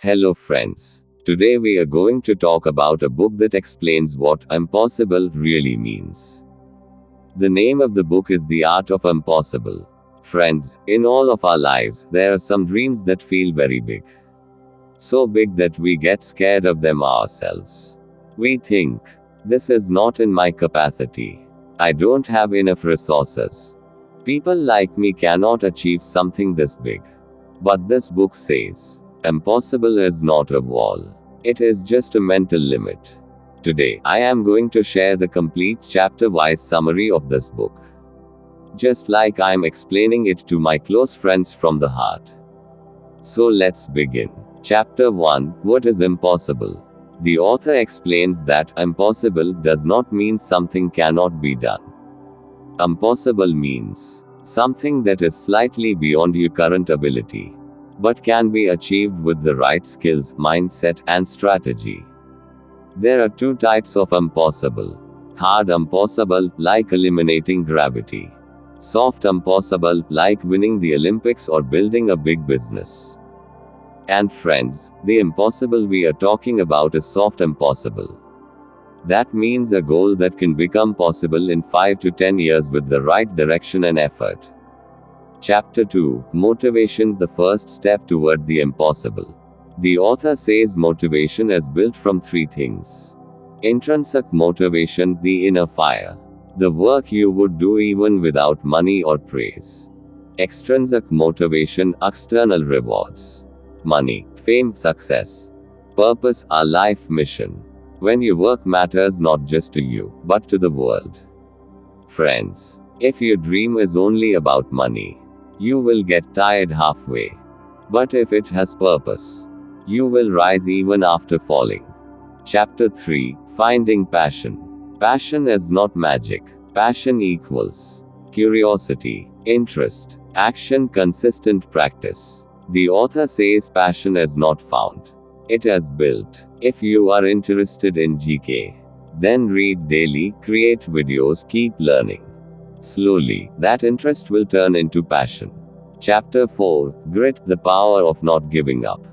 Hello, friends. Today we are going to talk about a book that explains what impossible really means. The name of the book is The Art of Impossible. Friends, in all of our lives, there are some dreams that feel very big. So big that we get scared of them ourselves. We think, this is not in my capacity. I don't have enough resources. People like me cannot achieve something this big. But this book says, impossible is not a wall. It is just a mental limit. Today, I am going to share the complete chapter-wise summary of this book. Just like I'm explaining it to my close friends from the heart. So let's begin. Chapter 1, What is impossible? The author explains that impossible does not mean something cannot be done. Impossible means something that is slightly beyond your current ability, but can be achieved with the right skills, mindset, and strategy. There are two types of impossible. Hard impossible, like eliminating gravity. Soft impossible, like winning the Olympics or building a big business. And friends, the impossible we are talking about is soft impossible. That means a goal that can become possible in 5 to 10 years with the right direction and effort. Chapter 2, Motivation, the first step toward the impossible. The author says motivation is built from three things. Intrinsic motivation, the inner fire. The work you would do even without money or praise. Extrinsic motivation, external rewards. Money, fame, success. Purpose, our life mission. When your work matters not just to you, but to the world. Friends, if your dream is only about money, you will get tired halfway. But if it has purpose, you will rise even after falling. Chapter 3, Finding Passion. Passion is not magic. Passion equals curiosity, interest, action, consistent practice. The author says passion is not found. It is built. If you are interested in GK, then read daily, create videos, keep learning. Slowly, that interest will turn into passion. Chapter 4, Grit, the power of not giving up.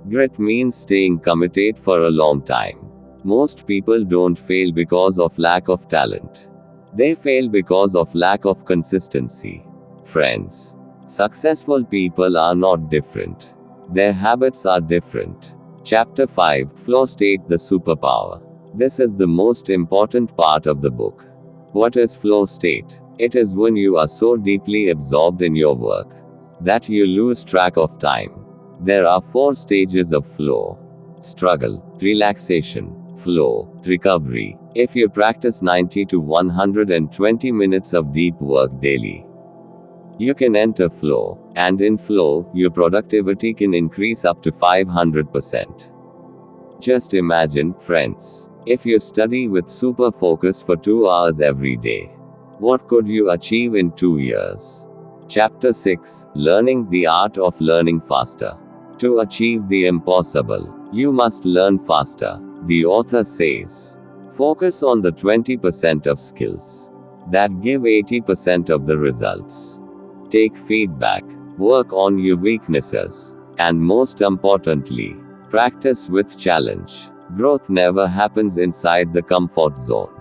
Grit means staying committed for a long time. Most people don't fail because of lack of talent. They fail because of lack of consistency. Friends, successful people are not different. Their habits are different. Chapter 5, Flow State, the superpower. This is the most important part of the book. What is flow state? It is when you are so deeply absorbed in your work that you lose track of time. There are 4 stages of flow. Struggle, relaxation, flow, recovery. If you practice 90 to 120 minutes of deep work daily, you can enter flow, and in flow, your productivity can increase up to 500%. Just imagine, friends, if you study with super focus for 2 hours every day, what could you achieve in 2 years? Chapter 6, Learning, the art of learning faster. To achieve the impossible, you must learn faster. The author says, focus on the 20% of skills that give 80% of the results. Take feedback, work on your weaknesses, and most importantly, practice with challenge. Growth never happens inside the comfort zone.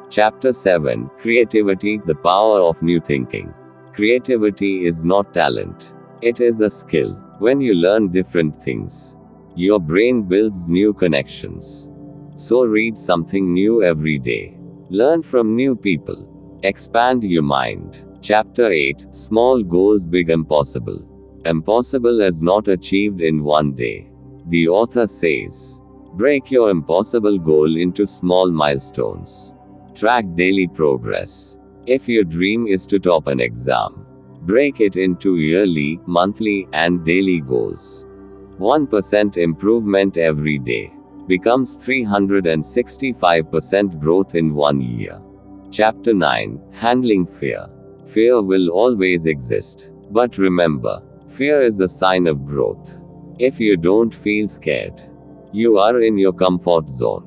Chapter 7, Creativity, the power of new thinking. Creativity is not talent. It is a skill. When you learn different things, your brain builds new connections. So read something new every day. Learn from new people. Expand your mind. Chapter 8, Small Goals, Big Impossible. Impossible is not achieved in one day. The author says, break your impossible goal into small milestones. Track daily progress. If your dream is to top an exam, break it into yearly, monthly, and daily goals. 1% improvement every day becomes 365% growth in 1 year. Chapter 9, Handling Fear. Fear will always exist. But remember, fear is a sign of growth. If you don't feel scared, you are in your comfort zone.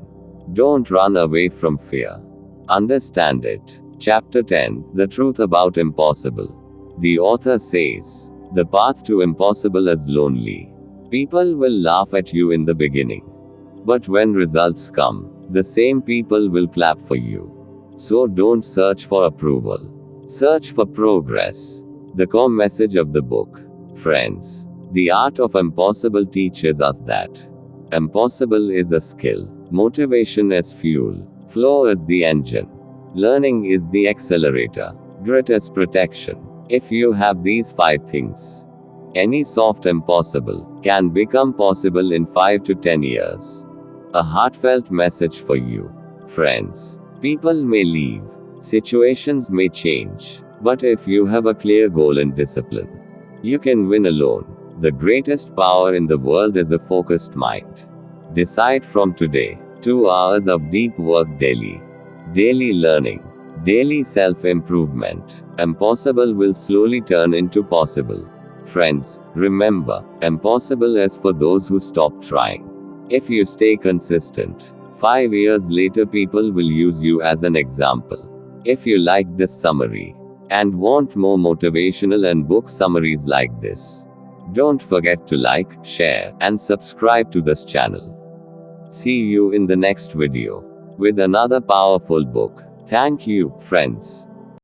Don't run away from fear. Understand it. Chapter 10, The Truth About Impossible. The author says, the path to impossible is lonely. People will laugh at you in the beginning. But when results come, the same people will clap for you. So don't search for approval. Search for progress. The core message of the book. Friends, The Art of Impossible teaches us that impossible is a skill, motivation is fuel, flow is the engine, learning is the accelerator, grit is protection. If you have these 5 things, any soft impossible can become possible in 5 to 10 years. A heartfelt message for you. Friends, people may leave, situations may change, but if you have a clear goal and discipline, you can win alone. The greatest power in the world is a focused mind. Decide from today, 2 hours of deep work daily. Daily learning. Daily self-improvement. Impossible will slowly turn into possible. Friends, remember, impossible is for those who stop trying. If you stay consistent, 5 years later people will use you as an example. If you like this summary and want more motivational and book summaries like this, don't forget to like, share, and subscribe to this channel. See you in the next video with another powerful book. Thank you, friends.